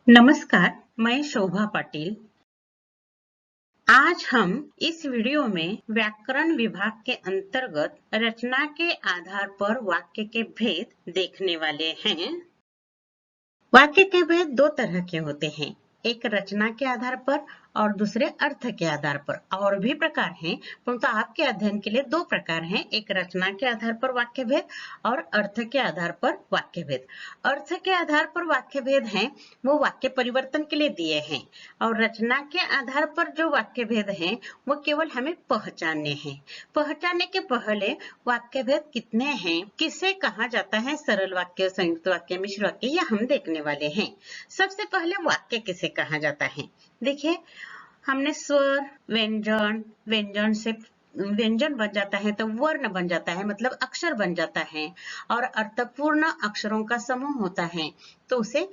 नमस्कार, मैं शोभा पाटिल। आज हम इस वीडियो में व्याकरण विभाग के अंतर्गत रचना के आधार पर वाक्य के भेद देखने वाले हैं। वाक्य के भेद दो तरह के होते हैं, एक रचना के आधार पर और दूसरे अर्थ के आधार पर। और भी प्रकार हैं, परंतु आपके अध्ययन के लिए दो प्रकार हैं, एक रचना के आधार पर वाक्य भेद और अर्थ के आधार पर वाक्य भेद। अर्थ के आधार पर वाक्य भेद हैं वो वाक्य परिवर्तन के लिए दिए हैं, और रचना के आधार पर जो वाक्य भेद हैं वो केवल हमें पहचानने हैं। पहचानने के पहले वाक्य भेद कितने हैं, किसे कहा जाता है, सरल वाक्य, संयुक्त वाक्य, मिश्र वाक्य, ये हम देखने वाले हैं। सबसे पहले वाक्य किसे कहा जाता है। देखिए, हमने स्वर, व्यंजन, व्यंजन से व्यंजन बन जाता है तो वर्ण बन जाता है, मतलब अक्षर बन जाता है, और अर्थपूर्ण अक्षरों का समूह होता है तो उसे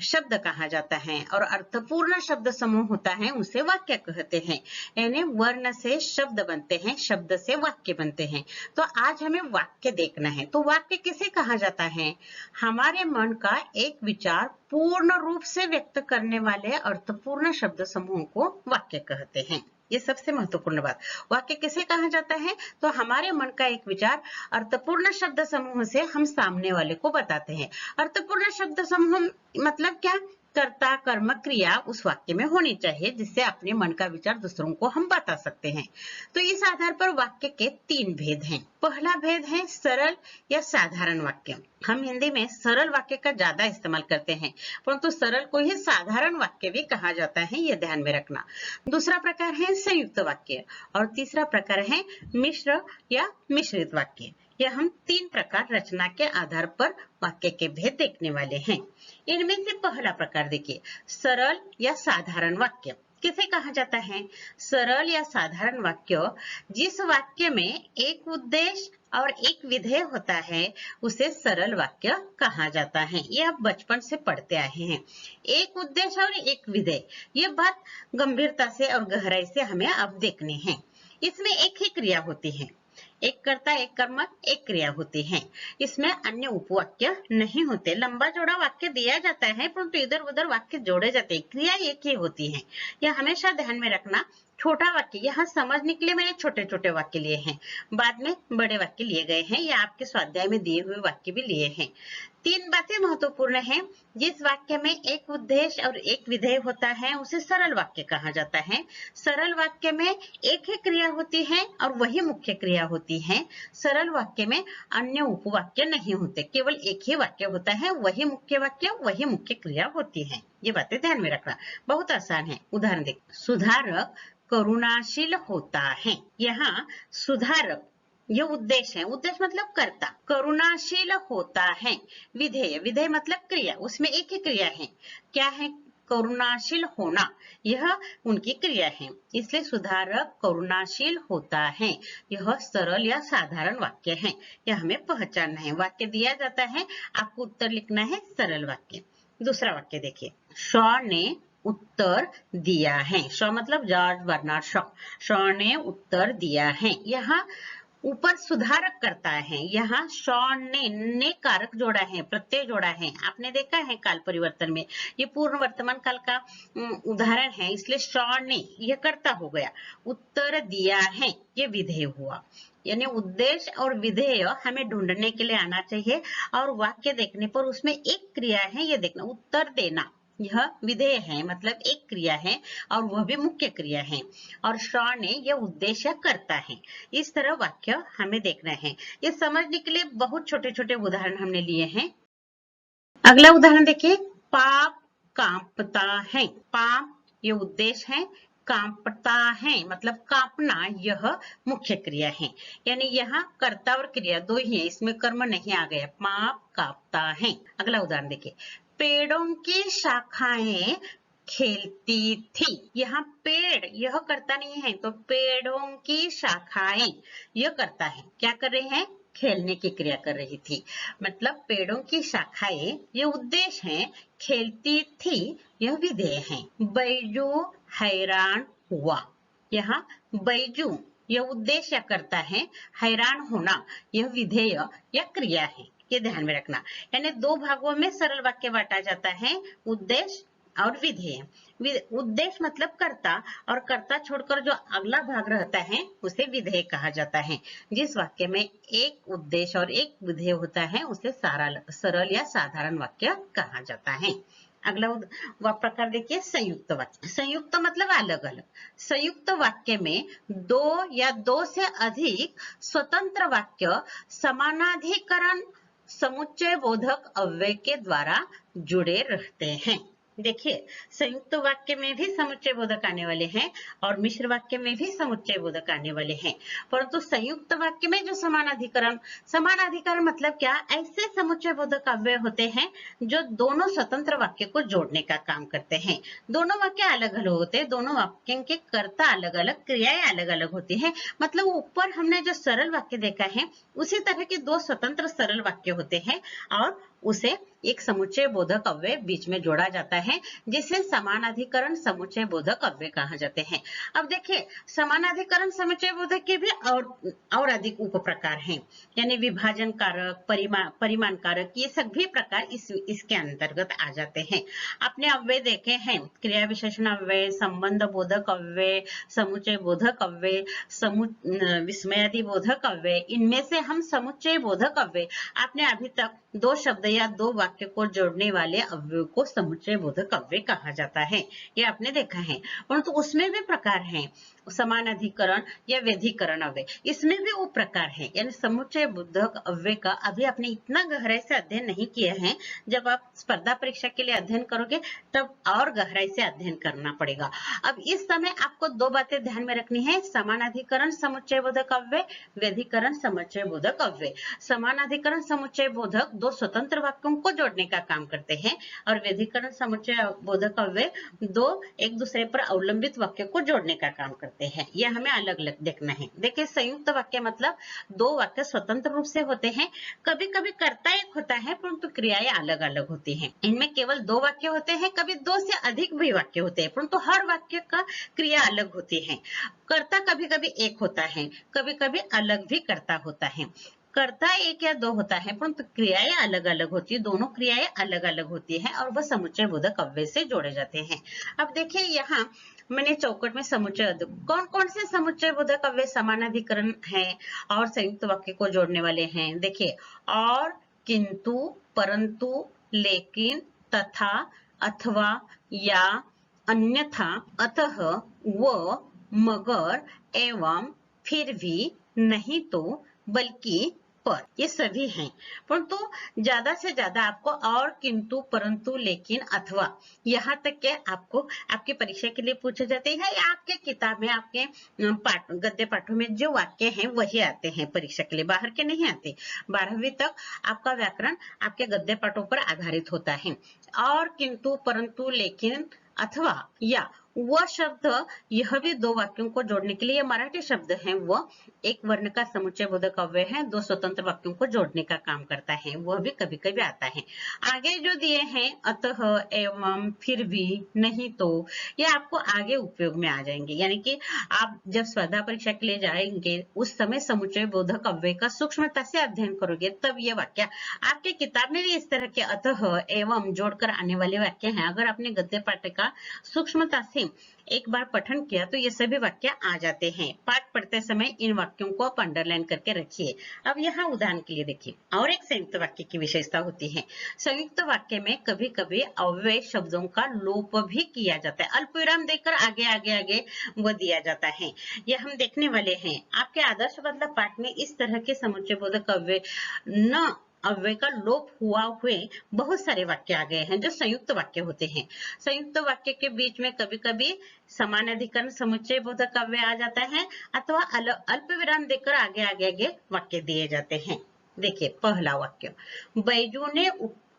शब्द कहा जाता है, और अर्थपूर्ण शब्द समूह होता है उसे वाक्य कहते हैं। यानी वर्ण से शब्द बनते हैं, शब्द से वाक्य बनते हैं। तो आज हमें वाक्य देखना है। तो वाक्य किसे कहा जाता है, हमारे मन का एक विचार पूर्ण रूप से व्यक्त करने वाले अर्थपूर्ण शब्द समूह को वाक्य कहते हैं। ये सबसे महत्वपूर्ण बात। वाक्य किसे कहा जाता है, तो हमारे मन का एक विचार अर्थपूर्ण शब्द समूह से हम सामने वाले को बताते हैं। अर्थपूर्ण शब्द समूह मतलब क्या, कर्ता, कर्म, क्रिया उस वाक्य में होनी चाहिए जिससे अपने मन का विचार दूसरों को हम बता सकते हैं। तो इस आधार पर वाक्य के तीन भेद हैं। पहला भेद है सरल या साधारण वाक्य। हम हिंदी में सरल वाक्य का ज्यादा इस्तेमाल करते हैं, परंतु सरल को ही साधारण वाक्य भी कहा जाता है, ये ध्यान में रखना। दूसरा प्रकार है संयुक्त वाक्य, और तीसरा प्रकार है मिश्र या मिश्रित वाक्य। यह हम तीन प्रकार रचना के आधार पर वाक्य के भेद देखने वाले हैं। इनमें से पहला प्रकार देखिए, सरल या साधारण वाक्य किसे कहा जाता है। सरल या साधारण वाक्य, जिस वाक्य में एक उद्देश्य और एक विधेय होता है उसे सरल वाक्य कहा जाता है। ये आप बचपन से पढ़ते आए हैं। एक उद्देश्य और एक विधेय, ये बात गंभीरता से और गहराई से हमें अब देखनी है। इसमें एक ही क्रिया होती है, एक कर्ता, एक कर्म, एक क्रिया होती है। इसमें अन्य उपवाक्य नहीं होते। लंबा चौड़ा वाक्य दिया जाता है परंतु इधर उधर वाक्य जोड़े जाते हैं, क्रिया एक ही होती है। यह हमेशा ध्यान में रखना। छोटा वाक्य, यहाँ समझने के लिए मैंने छोटे छोटे वाक्य लिए हैं, बाद में बड़े वाक्य लिए गए हैं, या आपके स्वाध्याय में दिए हुए वाक्य भी लिए हैं। तीन बातें महत्वपूर्ण हैं। जिस वाक्य में एक उद्देश्य और एक विधेय होता है उसे सरल वाक्य कहा जाता है। सरल वाक्य में एक ही क्रिया होती है और वही मुख्य क्रिया होती है। सरल वाक्य में अन्य उपवाक्य नहीं होते, केवल एक ही वाक्य होता है, वही मुख्य वाक्य, वही मुख्य क्रिया होती है। ये बातें ध्यान में रखना, बहुत आसान है। उदाहरण देख, सुधारक करुणाशील होता है। यहाँ सुधारक ये उद्देश्य है, उद्देश्य मतलब कर्ता, करुणाशील होता है। विधेय, विधेय मतलब क्रिया, उसमें एक ही क्रिया है। क्या है, करुणाशील होना, यह उनकी क्रिया है, इसलिए सुधारक करुणाशील होता है। यह सरल या साधारण वाक्य है, यह हमें पहचानना है। वाक्य दिया जाता है, आपको उत्तर लिखना है सरल वाक्य। दूसरा वाक्य देखिए, श ने उत्तर दिया है। श मतलब जॉर्ज बर्नार्ड शॉ। श ने उत्तर दिया है। यहाँ ऊपर सुधारक करता है, यहाँ शॉन ने कारक जोड़ा है, प्रत्यय जोड़ा है। आपने देखा है काल परिवर्तन में, ये पूर्ण वर्तमान काल का उदाहरण है, इसलिए शॉन ने यह कर्ता हो गया। उत्तर दिया है ये विधेय हुआ। यानी उद्देश्य और विधेय हमें ढूंढने के लिए आना चाहिए, और वाक्य देखने पर उसमें एक क्रिया है, ये देखना, उत्तर देना, यह विधेय है, मतलब एक क्रिया है और वह भी मुख्य क्रिया है, और श ने यह उद्देश्य करता है। इस तरह वाक्य हमें देखना है। ये समझने के लिए बहुत छोटे छोटे उदाहरण हमने लिए हैं। अगला उदाहरण देखिए, पाप कांपता है। पाप ये उद्देश्य है, कांपता है मतलब कांपना, यह मुख्य क्रिया है। यानी यहाँ कर्ता और क्रिया दो ही है, इसमें कर्म नहीं आ गया। पाप कांपता है। अगला उदाहरण देखिए, पेड़ों की शाखाएं खेलती थी। यहाँ पेड़ यह करता नहीं है, तो पेड़ों की शाखाएं यह करता है, क्या कर रहे हैं, खेलने की क्रिया कर रही थी। मतलब पेड़ों की शाखाएं ये उद्देश्य है, खेलती थी यह विधेय है। बैजू हैरान हुआ। यहाँ बैजू यह उद्देश्य करता है, हैरान होना यह विधेय या क्रिया है, ये ध्यान में रखना। यानी दो भागों में सरल वाक्य बांटा जाता है, उद्देश्य और विधेय। उद्देश्य मतलब कर्ता, और कर्ता छोड़कर जो अगला भाग रहता है उसे विधेय कहा जाता है। जिस वाक्य में एक उद्देश्य और एक विधेय होता है उसे सरल या साधारण वाक्य कहा जाता है। अगला प्रकार देखिए, संयुक्त वाक्य। संयुक्त मतलब अलग अलग। संयुक्त वाक्य में दो या दो से अधिक स्वतंत्र वाक्य समानाधिकरण समुच्चय बोधक अव्यय के द्वारा जुड़े रहते हैं। देखिए, संयुक्त वाक्य में भी समुच्चय बोधक आने वाले हैं और मिश्र वाक्य में भी समुच्चय बोधक आने वाले हैं, परंतु संयुक्त वाक्य में जो समानाधिकरण मतलब क्या, ऐसे समुच्चय बोधक अव्यय होते हैं जो दोनों स्वतंत्र वाक्य को जोड़ने का काम करते हैं। दोनों वाक्य अलग अलग होते हैं, दोनों वाक्य के कर्ता अलग अलग, क्रियाएं अलग अलग होती हैं। मतलब ऊपर हमने जो सरल वाक्य देखा है उसी तरह के दो स्वतंत्र सरल वाक्य होते हैं और उसे एक समुच्चय बोधक अव्यय बीच में जोड़ा जाता है, जिसे समानाधिकरण समुच्चय बोधक अव्यय कहा जाते हैं। अब देखिए, समानाधिकरण समुच्चय बोधक के भी और अधिक उप प्रकार हैं, यानी विभाजन कारक, परिमाण कारक, ये सभी प्रकार इसके अंतर्गत आ जाते हैं। आपने अव्यय देखे हैं, क्रिया विशेषण अव्यय, संबंध बोधक अव्यय, समुच्चय बोधक अव्यय, विस्मयादि बोधक अव्यय। इनमें से हम समुच्चय बोधक अव्यय, आपने अभी तक दो शब्द या दो वाक्य को जोड़ने वाले अव्यय को समुच्चय बोधक अव्यय कहा जाता है, ये आपने देखा है। परंतु उसमें भी प्रकार हैं, समानाधिकरण या व्यधिकरण अव्यय, इसमें भी वो प्रकार है। यानी समुच्चय बोधक अव्यय का अभी आपने इतना गहराई से अध्ययन नहीं किया है, जब आप स्पर्धा परीक्षा के लिए अध्ययन करोगे तब और गहराई से अध्ययन करना पड़ेगा। अब इस समय आपको दो बातें ध्यान में रखनी है, समानाधिकरण समुच्चय बोधक अव्यय, व्यधिकरण समुच्चय बोधक अव्यय। समानाधिकरण समुच्चय बोधक दो स्वतंत्र वाक्यों को जोड़ने का काम करते हैं और व्यधिकरण समुच्चय बोधक अव्यय दो एक दूसरे पर अवलंबित वाक्य को जोड़ने का काम करते हैं। यह हमें अलग अलग देखना है। देखिए, संयुक्त वाक्य मतलब दो वाक्य स्वतंत्र रूप से होते हैं, कभी कभी कर्ता एक होता है परंतु क्रियाएं अलग अलग होती हैं। इनमें केवल दो वाक्य होते हैं, कभी दो से अधिक भी वाक्य होते हैं, परंतु हर वाक्य का क्रिया अलग होती है। कर्ता कभी कभी एक होता है, कभी कभी अलग भी कर्ता होता है। कर्ता एक या दो होता है परंतु क्रियाएं अलग अलग होती है, दोनों क्रियाएं अलग अलग होती है और वह समुच्चय बोधक अव्यय से जोड़े जाते हैं। अब देखिए, यहाँ मैंने चौकट में समुच्चय, कौन कौन से समुच्चय बोधक अव्यय समानाधिकरण है और संयुक्त वाक्य को जोड़ने वाले हैं। देखिए, और, किंतु, परंतु, लेकिन, तथा, अथवा, या, अन्यथा, अतः, व, मगर, एवं, फिर भी, नहीं तो, बल्कि, पर, ये सभी हैं। परंतु ज्यादा से ज्यादा आपको और, किंतु, परंतु, लेकिन, अथवा, यहाँ तक के आपको आपके परीक्षा के लिए पूछे जाते हैं या आपके किताब में, आपके गद्य पाठों में जो वाक्य हैं वही आते हैं परीक्षा के लिए, बाहर के नहीं आते। 12वीं तक आपका व्याकरण आपके गद्य पाठों पर आधारित होता है। और, किंतु, परंतु, लेकिन, अथवा, या, वह शब्द, यह भी दो वाक्यों को जोड़ने के लिए मराठी शब्द है, वह एक वर्ण का समुच्चय बोधक अव्यय है, दो स्वतंत्र वाक्यों को जोड़ने का काम करता है, वह भी कभी कभी आता है। आगे जो दिए हैं, अतः, एवं, फिर भी, नहीं तो, ये आपको आगे उपयोग में आ जाएंगे। यानी कि आप जब स्पर्धा परीक्षा के लिए जाएंगे उस समय समुच्चय बोधक अव्यय का सूक्ष्मता से अध्ययन करोगे, तब ये वाक्य आपके किताब में भी इस तरह के अतः, एवं जोड़कर आने वाले वाक्य हैं। अगर आपने गद्य पाठ का सूक्ष्मता से एक बार पठन किया तो ये सभी वाक्य आ जाते हैं। पाठ पढ़ते समय इन वाक्यों को आप अंडरलाइन करके रखिए। अब यहाँ उदाहरण के लिए देखिए, और एक संयुक्त वाक्य की विशेषता होती है। संयुक्त वाक्य में कभी कभी अव्यय शब्दों का लोप भी किया जाता है, अल्प विराम देकर आगे आगे आगे वो दिया जाता है। यह हम देखने वाले हैं। आपके आदर्श मतलब पाठ में इस तरह के समुच्चय बोधक अव्यय का लोप हुआ हुए बहुत सारे वाक्य आ गए हैं जो संयुक्त वाक्य होते हैं। संयुक्त वाक्य के बीच में कभी कभी समानाधिकरण समुच्चय बोधक अव्यय आ जाता है अथवा अल्प विराम देकर आगे आगे आगे वाक्य दिए जाते हैं। देखिए, पहला वाक्य, बैजू ने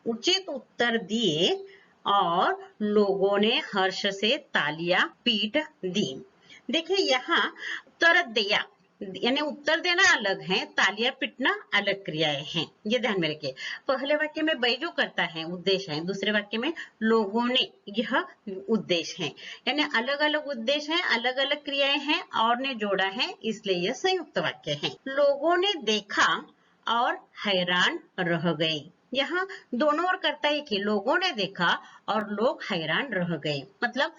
उचित उत्तर दिए और लोगों ने हर्ष से तालियां पीट दी। देखिए, यहाँ उत्तर दिया यानी उत्तर देना अलग है, तालियां पीटना अलग क्रियाएं हैं, ये ध्यान में रखिए। पहले वाक्य में बैजू करता है, उद्देश्य है, दूसरे वाक्य में लोगों ने, यह उद्देश्य है, यानी अलग अलग उद्देश्य है, अलग अलग क्रियाएं हैं और ने जोड़ा है, इसलिए यह संयुक्त वाक्य है। लोगों ने देखा और हैरान रह गए। यहाँ दोनों ओर करता है कि लोगों ने देखा और लोग हैरान रह गए। मतलब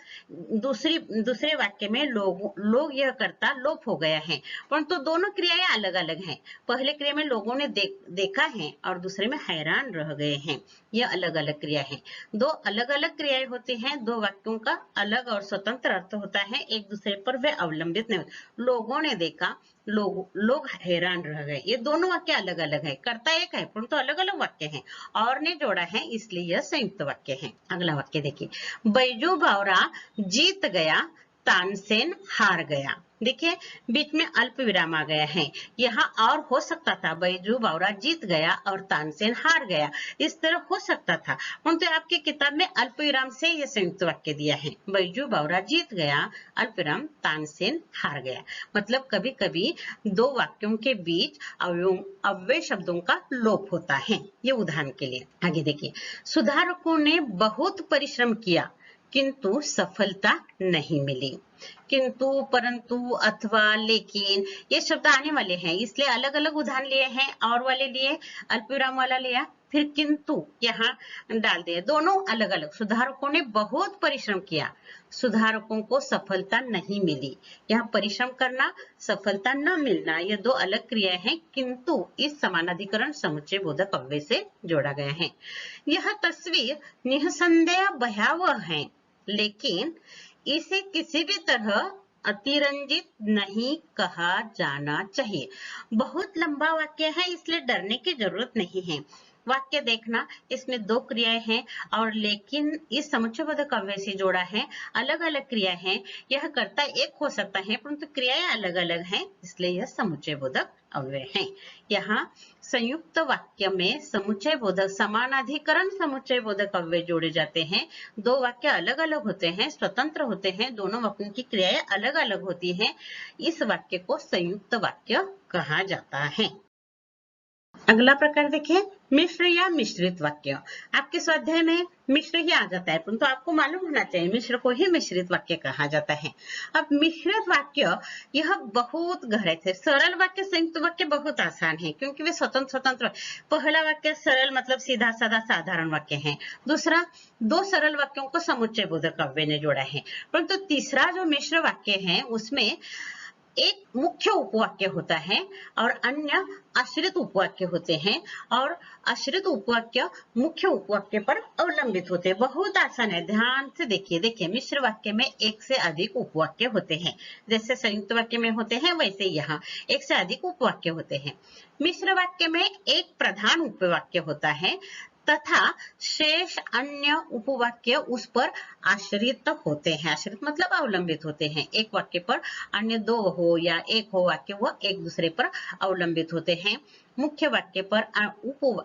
दूसरे वाक्य में लोग यह करता लोप हो गया है, परंतु दोनों क्रियाएं अलग अलग हैं। पहले क्रिया में लोगों ने देखा है और दूसरे में हैरान रह गए हैं। यह अलग अलग क्रिया है। दो अलग अलग क्रियाएं होती हैं, दो वाक्यों का अलग और स्वतंत्र अर्थ होता है, एक दूसरे पर वे अवलंबित नहीं होते। लोगों ने देखा, लोग हैरान रह गए, ये दोनों वाक्य अलग अलग है। कर्ता एक है परंतु अलग अलग वाक्य हैं, और ने जोड़ा है इसलिए यह संयुक्त वाक्य है। अगला वाक्य देखिए, बैजू बावरा जीत गया, तानसेन हार गया। देखिए बीच में अल्प विराम आ गया है। यहाँ और हो सकता था, बैजू बावरा जीत गया और तानसेन हार गया, इस तरह हो सकता था, परंतु आपकी किताब में अल्प विराम से यह संयुक्त वाक्य दिया है। बैजू बावरा जीत गया, अल्प विराम, तानसेन हार गया। मतलब कभी कभी दो वाक्यों के बीच अव्यय शब्दों का लोप होता है। ये उदाहरण के लिए। आगे देखिए, सुधारकों ने बहुत परिश्रम किया किंतु सफलता नहीं मिली। किंतु, परंतु, अथवा, लेकिन ये शब्द आने वाले हैं, इसलिए अलग अलग उदाहरण लिए हैं। और वाले लिए अल्पविराम वाला लिया, फिर किंतु यहाँ डाल दिया। दोनों अलग अलग। सुधारकों ने बहुत परिश्रम किया, सुधारकों को सफलता नहीं मिली। यहाँ परिश्रम करना, सफलता न मिलना, ये दो अलग क्रिया हैं, किंतु इस समानाधिकरण समुच्चय बोधक अव्यय से जोड़ा गया है। यह तस्वीर निसंदेह भयावह है, लेकिन इसे किसी भी तरह अतिरंजित नहीं कहा जाना चाहिए। बहुत लंबा वाक्य है, इसलिए डरने की जरूरत नहीं है। वाक्य देखना, इसमें दो क्रियाएं हैं और लेकिन इस समुच्चय बोधक अव्यय से जोड़ा है। अलग अलग क्रिया है, यह कर्ता एक हो सकता है परंतु क्रियाएं अलग अलग हैं, इसलिए यह समुच्चय बोधक अव्यय है। यहाँ संयुक्त वाक्य में समुच्चय बोधक, समानाधिकरण समुच्चय बोधक अव्यय जोड़े जाते हैं। दो वाक्य अलग अलग होते हैं, स्वतंत्र होते हैं, दोनों वाक्यों की क्रियाएं अलग अलग होती हैं। इस वाक्य को संयुक्त वाक्य कहा जाता है। अगला प्रकार देखिए, मिश्र या मिश्रित वाक्य। आपके स्वाध्याय में मिश्र ही आ जाता है, परंतु आपको मालूम होना चाहिए मिश्र को ही मिश्रित वाक्य कहा जाता है। अब मिश्रित वाक्य यह बहुत गहरे थे। सरल वाक्य, संयुक्त वाक्य बहुत आसान है क्योंकि वे स्वतंत्र स्वतंत्र। पहला वाक्य सरल मतलब सीधा साधा साधारण वाक्य है। दूसरा, दो सरल वाक्यों को समुच्चय बोधक अव्यय ने जोड़ा है। परंतु तीसरा जो मिश्र वाक्य है उसमें एक मुख्य उपवाक्य होता है और अन्य आश्रित उपवाक्य होते हैं, और आश्रित उपवाक्य मुख्य उपवाक्य पर अवलंबित होते हैं। बहुत आसान है, ध्यान से देखिए। मिश्र वाक्य में एक से अधिक उपवाक्य होते हैं, जैसे संयुक्त वाक्य में होते हैं वैसे यहाँ एक से अधिक उपवाक्य होते हैं। मिश्र वाक्य में एक प्रधान उपवाक्य होता है तथा शेष अन्य उपवाक्य उस पर आश्रित होते हैं। आश्रित मतलब अवलंबित होते हैं। एक वाक्य पर अन्य दो हो या एक हो वाक्य, वह एक दूसरे पर अवलंबित होते हैं। मुख्य वाक्य पर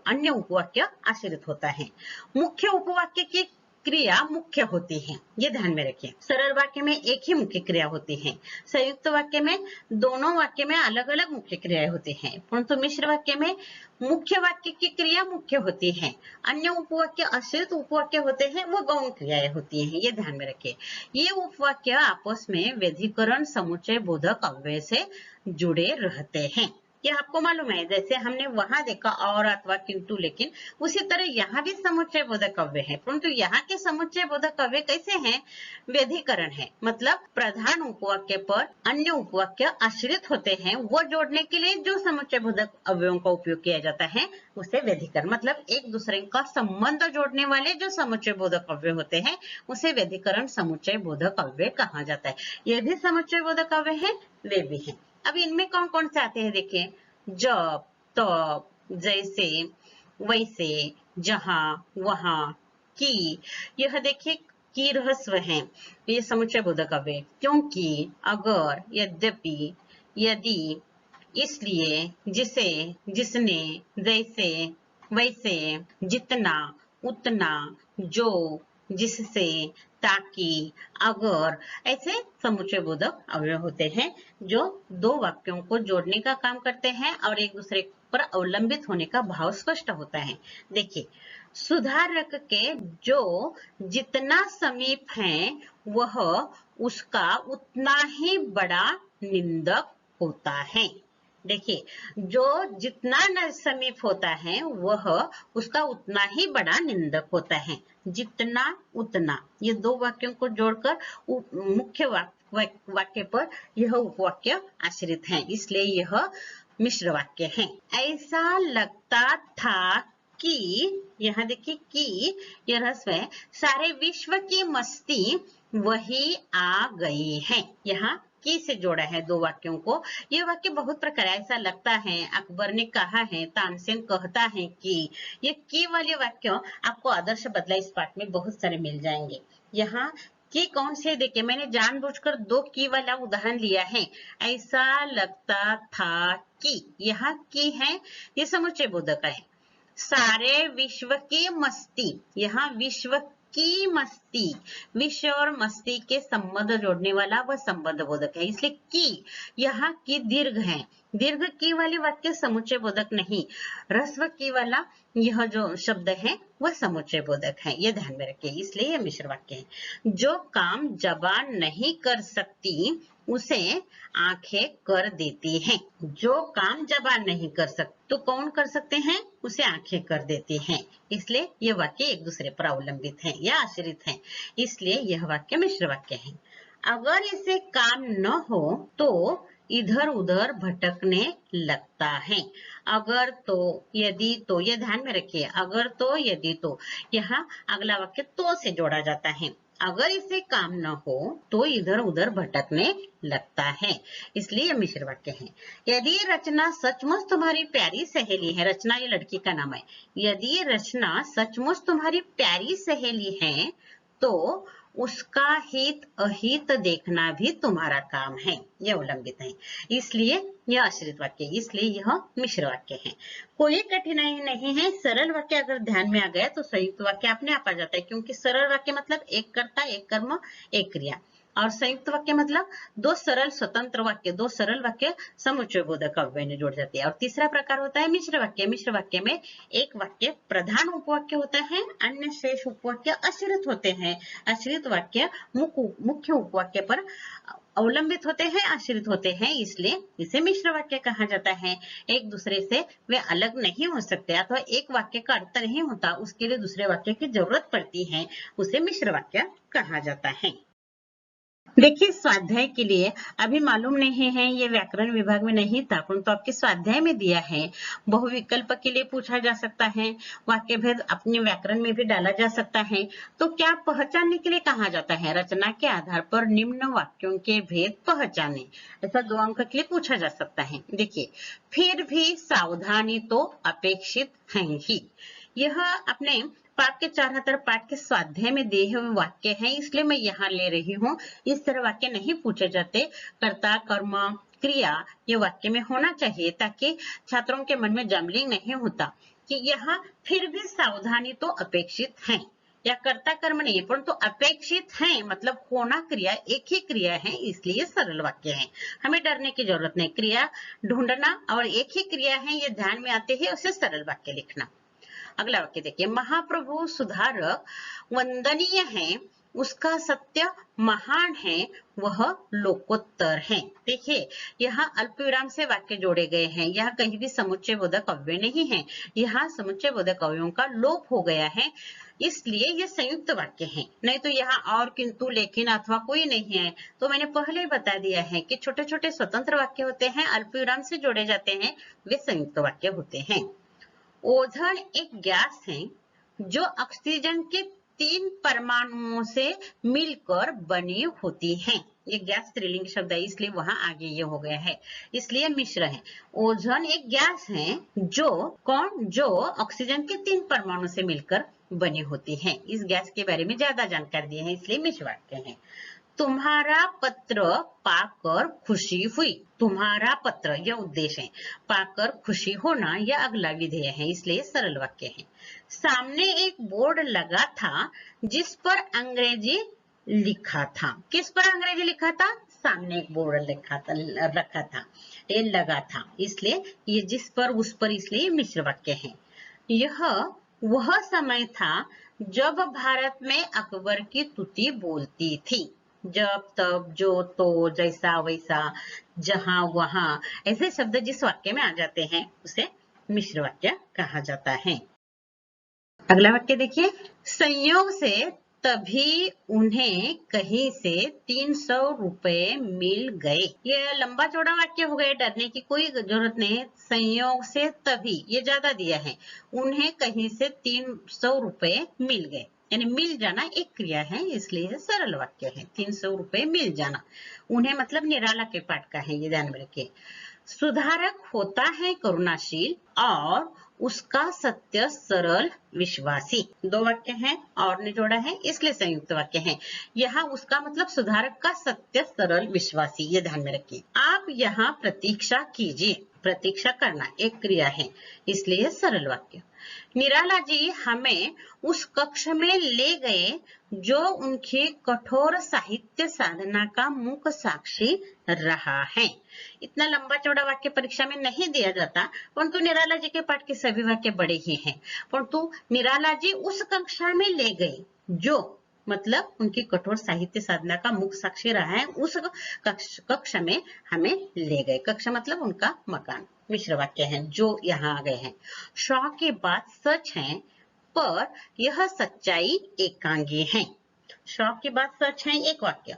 अन्य उपवाक्य आश्रित होता है। मुख्य उपवाक्य की क्रिया मुख्य होती है, ये ध्यान में रखिए। सरल वाक्य में एक ही मुख्य क्रिया होती है। संयुक्त वाक्य में दोनों वाक्य में अलग अलग मुख्य क्रियाएं होती हैं, परंतु मिश्र वाक्य में मुख्य वाक्य की क्रिया मुख्य होती है, अन्य उपवाक्य आश्रित उपवाक्य होते हैं, वो गौण क्रियाएं होती हैं, ये ध्यान में रखिए। ये उपवाक्य आपस में व्यधिकरण समुच्चय बोधक अव्यय से जुड़े रहते हैं। ये आपको मालूम है, जैसे हमने वहां देखा और, अथवा, किंतु, लेकिन, उसी तरह यहाँ भी समुच्चय बोधक अव्यय है, परंतु यहाँ के समुच्चय बोधक अव्यय कैसे हैं? व्यधिकरण है, मतलब प्रधान उपवाक्य पर अन्य उपवाक्य आश्रित होते हैं, वो जोड़ने के लिए जो समुच्चय बोधक अव्ययों का उपयोग किया जाता है उसे व्यधिकरण, मतलब एक दूसरे का संबंध जोड़ने वाले जो समुच्चय बोधक अव्यय होते हैं उसे व्यधिकरण समुच्चय बोधक अव्यय कहा जाता है। ये भी समुच्चय बोधक अव्यय है, वे भी है। अब इनमें कौन कौन से आते हैं देखिए, जब, तब, जैसे, वैसे, जहां, वहां, की। यह देखिए की रहस्व है, ये समुच्चय बोधक अव्यय। क्योंकि, अगर, यद्यपि, यदि, इसलिए, जिसे, जिसने, जैसे, वैसे, जितना, उतना, जो, जिससे, ताकि, अगर, ऐसे समुच्चय बोधक अव्यय होते हैं जो दो वाक्यों को जोड़ने का काम करते हैं और एक दूसरे पर अवलंबित होने का भाव स्पष्ट होता है। देखिए, सुधारक के जो जितना समीप है वह उसका उतना ही बड़ा निंदक होता है। देखिए, जो जितना न समीप होता है वह उसका उतना ही बड़ा निंदक होता है। जितना उतना, ये दो वाक्यों को जोड़कर मुख्य वाक्य पर यह उपवाक्य आश्रित है, इसलिए यह मिश्र वाक्य है। ऐसा लगता था कि, यहाँ देखिए कि यह ह्रस्व है, सारे विश्व की मस्ती वही आ गई है। यहाँ की से जोड़ा है दो वाक्यों को। यह वाक्य बहुत प्रकार, ऐसा लगता है, अकबर ने कहा है, तानसेन कहता है कि, ये की वाले वाक्य आपको आदर्श बदला इस पाठ में बहुत सारे मिल जाएंगे। यहाँ की कौन से, देखिए मैंने जानबूझकर दो की वाला उदाहरण लिया है। ऐसा लगता था कि, यहाँ की है, ये समुच्चय बोधक है। सारे विश्व की मस्ती, यहाँ विश्व की मस्ती, विश्व और मस्ती के संबंध जोड़ने वाला वह संबंध बोधक है, इसलिए की, यहाँ की दीर्घ है। दीर्घ की वाले वाक्य समुच्चय बोधक नहीं, ह्रस्व की वाला यह जो शब्द है वह समुच्चय बोधक है, ये ध्यान में रखिए, इसलिए यह मिश्र वाक्य है। जो काम जबान नहीं कर सकती उसे आंखें कर देती हैं। जो काम जबान नहीं कर सकती तो कौन कर सकते हैं, उसे आंखें कर देती हैं। इसलिए यह वाक्य एक दूसरे पर अवलंबित है या आश्रित है, इसलिए यह वाक्य मिश्र वाक्य है। अगर इसे काम न हो तो इधर उधर भटकने लगता है। अगर तो, यदि तो, यह ध्यान में रखिए, अगर तो, यदि तो, यहाँ अगला वाक्य तो से जोड़ा जाता है। अगर इसे काम न हो तो इधर उधर भटकने लगता है, इसलिए यह मिश्र वाक्य है। यदि रचना सचमुच तुम्हारी प्यारी सहेली है, रचना ये लड़की का नाम है, यदि रचना सचमुच तुम्हारी प्यारी सहेली है तो उसका हित अहित देखना भी तुम्हारा काम है, यह अवलंबित है, इसलिए यह आश्रित वाक्य, इसलिए यह मिश्र वाक्य है। कोई कठिनाई नहीं है, सरल वाक्य अगर ध्यान में आ गया तो संयुक्त वाक्य अपने आप आ जाता है, क्योंकि सरल वाक्य मतलब एक कर्ता, एक कर्म, एक क्रिया, और संयुक्त वाक्य मतलब दो सरल स्वतंत्र वाक्य, दो सरल वाक्य समुच्चय बोधक अव्यय ने जोड़ जाती है। और तीसरा प्रकार होता है मिश्र वाक्य। मिश्र वाक्य में एक वाक्य प्रधान उपवाक्य होता है, अन्य शेष उपवाक्य आश्रित होते हैं। आश्रित वाक्य मुख्य उपवाक्य पर अवलंबित होते हैं, आश्रित होते हैं, इसलिए इसे मिश्र वाक्य कहा जाता है। एक दूसरे से वे अलग नहीं हो सकते, अथवा एक वाक्य का अर्थ नहीं होता, उसके लिए दूसरे वाक्य की जरूरत पड़ती है, उसे मिश्र वाक्य कहा जाता है। देखिए, स्वाध्याय के लिए अभी मालूम नहीं है, ये व्याकरण विभाग में नहीं था, परंतु आपके स्वाध्याय में दिया है। बहुविकल्प के लिए पूछा जा सकता है, वाक्य भेद अपने व्याकरण में भी डाला जा सकता है। तो क्या पहचानने के लिए कहा जाता है, रचना के आधार पर निम्न वाक्यों के भेद पहचाने, ऐसा 2 अंक के लिए पूछा जा सकता है। देखिए, फिर भी सावधानी तो अपेक्षित है ही, यह अपने पाठ के 74 पाठ के स्वाध्याय में दिए हुए वाक्य हैं, इसलिए मैं यहाँ ले रही हूँ। इस तरह वाक्य नहीं पूछे जाते, कर्ता, कर्म, क्रिया ये वाक्य में होना चाहिए, ताकि छात्रों के मन में जम्बलिंग नहीं होता कि यहाँ फिर भी सावधानी तो अपेक्षित है, या कर्ता कर्म नहीं है परंतु अपेक्षित है, मतलब होना क्रिया एक ही क्रिया है, इसलिए सरल वाक्य है। हमें डरने की जरूरत नहीं, क्रिया ढूंढना और एक ही क्रिया है ये ध्यान में आते ही उसे सरल वाक्य लिखना। अगला वाक्य देखिए, महाप्रभु सुधारक वंदनीय है, उसका सत्य महान है, वह लोकोत्तर है। देखिए, यहाँ अल्प विराम से वाक्य जोड़े गए हैं, यहाँ कहीं भी समुच्चय बोधक अव्यय नहीं है, यहाँ समुच्चय बोधक अव्ययों का लोप हो गया है, इसलिए ये संयुक्त वाक्य है। नहीं तो यहाँ और, किंतु, लेकिन अथवा कोई नहीं है। तो मैंने पहले ही बता दिया है कि छोटे छोटे स्वतंत्र वाक्य होते हैं, अल्प विराम से जोड़े जाते हैं, वे संयुक्त वाक्य होते हैं। ओजोन एक गैस है जो ऑक्सीजन के 3 परमाणुओं से मिलकर बनी होती है। ये गैस स्त्रीलिंग शब्द है, इसलिए वहां आगे ये हो गया है, इसलिए मिश्र है। ओजोन एक गैस है जो ऑक्सीजन के 3 परमाणु से मिलकर बनी होती है। इस गैस के बारे में ज्यादा जानकारी दी है, इसलिए मिश्र वाक्य है। तुम्हारा पत्र पाकर खुशी हुई, तुम्हारा पत्र यह उद्देश्य है, पाकर खुशी होना यह अगला विधेय है, इसलिए सरल वाक्य है। सामने एक बोर्ड लगा था जिस पर अंग्रेजी लिखा था, किस पर अंग्रेजी लिखा था, सामने एक बोर्ड रखा था, ये लगा था, इसलिए ये जिस पर उस पर, इसलिए मिश्र वाक्य है। यह वह समय था जब भारत में अकबर की तुति बोलती थी, जब तब, जो तो, जैसा वैसा, जहां वहां, ऐसे शब्द जिस वाक्य में आ जाते हैं उसे मिश्र वाक्य कहा जाता है। अगला वाक्य देखिए, संयोग से तभी उन्हें कहीं से 300 रुपए मिल गए। ये लंबा चौड़ा वाक्य हो गया, डरने की कोई जरूरत नहीं। संयोग से तभी, ये ज्यादा दिया है, उन्हें कहीं से 300 रुपए मिल गए, यानी मिल जाना एक क्रिया है, इसलिए सरल वाक्य है। 300 रुपए मिल जाना, उन्हें मतलब निराला के पाठ का है, ये ध्यान में रखिए। सुधारक होता है करुणाशील और उसका सत्य सरल विश्वासी। दो वाक्य हैं और ने जोड़ा है, इसलिए संयुक्त वाक्य है। यहाँ उसका मतलब सुधारक का सत्य सरल विश्वासी, ये ध्यान में रखिए। आप यहाँ प्रतीक्षा कीजिए, प्रतीक्षा करना एक क्रिया है, इसलिए सरल वाक्य। निराला जी हमें उस कक्ष में ले गए जो उनकी कठोर साहित्य साधना का मुख्य साक्षी रहा है। इतना लंबा चौड़ा वाक्य परीक्षा में नहीं दिया जाता, परंतु निराला जी के पाठ के सभी वाक्य बड़े ही हैं। परंतु निराला जी उस कक्षा में ले गए जो मतलब उनकी कठोर साहित्य साधना का मुख्य साक्षी रहा है, उस कक्ष में हमें ले गए। कक्ष मतलब उनका मकान। मिश्र वाक्य है जो यहाँ आ गए हैं। शौ की बात सच है पर यह सच्चाई एकांगी है। शौ की बात सच है एक वाक्य,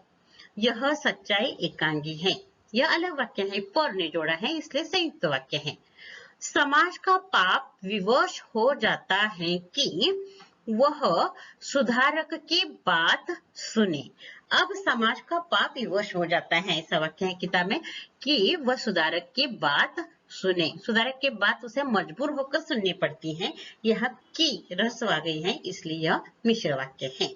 यह सच्चाई एकांगी है यह अलग वाक्य है, पर ने जोड़ा है इसलिए संयुक्त वाक्य है। समाज का पाप विवश हो जाता है कि वह सुधारक की बात सुने। अब समाज का पाप विवश हो जाता है, ऐसा वाक्य है किताब में, कि वह सुधारक की बात सुने। सुधारक की बात उसे मजबूर होकर सुननी पड़ती है। यहाँ की रस्व आ गई है, इसलिए यह मिश्र वाक्य है।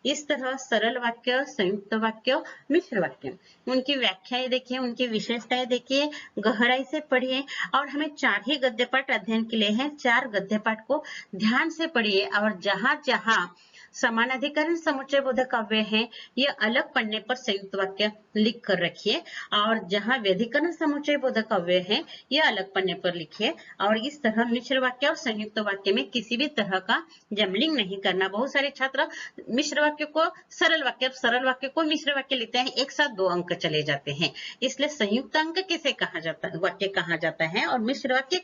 इस तरह सरल वाक्य, संयुक्त वाक्य, मिश्र वाक्य, उनकी व्याख्याएं देखिए, उनकी विशेषताएं देखिए, गहराई से पढ़िए। और हमें 4 ही गद्य पाठ अध्ययन के लिए हैं। 4 गद्य पाठ को ध्यान से पढ़िए और जहां जहां समानाधिकरण समुच्चय बोधक अव्यय है, ये अलग पन्ने पर संयुक्त वाक्य लिख कर रखिए, और जहां व्यधिकरण समुच्चय बोधक अव्यय है, ये अलग पन्ने पर लिखिए। और इस तरह मिश्र वाक्य और संयुक्त वाक्य में किसी भी तरह का जमलिंग नहीं करना। बहुत सारे छात्र मिश्र वाक्य को सरल वाक्य को मिश्र वाक्य लिखते हैं, एक साथ 2 अंक चले जाते हैं। इसलिए संयुक्त अंक किसे कहा जाता है, वाक्य कहा जाता है, और मिश्र वाक्य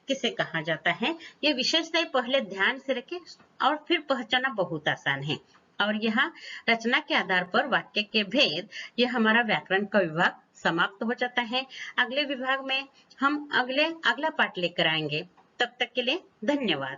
किसे कहा जाता है, ये विशेषताएं पहले ध्यान से रखें और फिर पहचाना बहुत आसान है। और यहाँ रचना के आधार पर वाक्य के भेद, यह हमारा व्याकरण का विभाग समाप्त हो जाता है। अगले विभाग में हम अगला पाठ लेकर आएंगे। तब तक के लिए धन्यवाद।